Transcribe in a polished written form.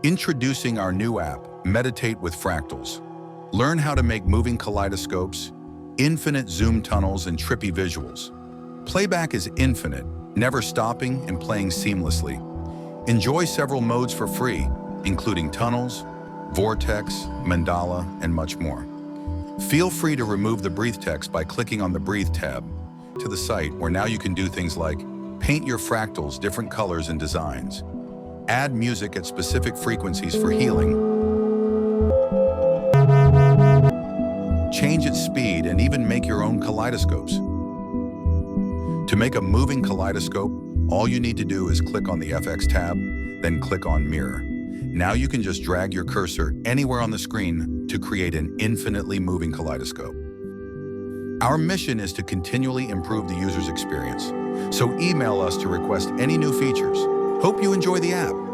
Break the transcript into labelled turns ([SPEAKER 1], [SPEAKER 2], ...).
[SPEAKER 1] Introducing our new app, Meditate with Fractals. Learn how to make moving kaleidoscopes, infinite zoom tunnels, and trippy visuals. Playback is infinite, never stopping and playing seamlessly. Enjoy several modes for free, including tunnels, Vortex, Mandala, and much more. Feel free to remove the Breathe text by clicking on the Breathe tab to the site, where now you can do things like paint your fractals different colors and designs, add music at specific frequencies for healing, change its speed, and even make your own kaleidoscopes. To make a moving kaleidoscope, all you need to do is click on the FX tab, then click on Mirror. Now you can just drag your cursor anywhere on the screen to create an infinitely moving kaleidoscope. Our mission is to continually improve the user's experience, so email us to request any new features. Hope you enjoy the app.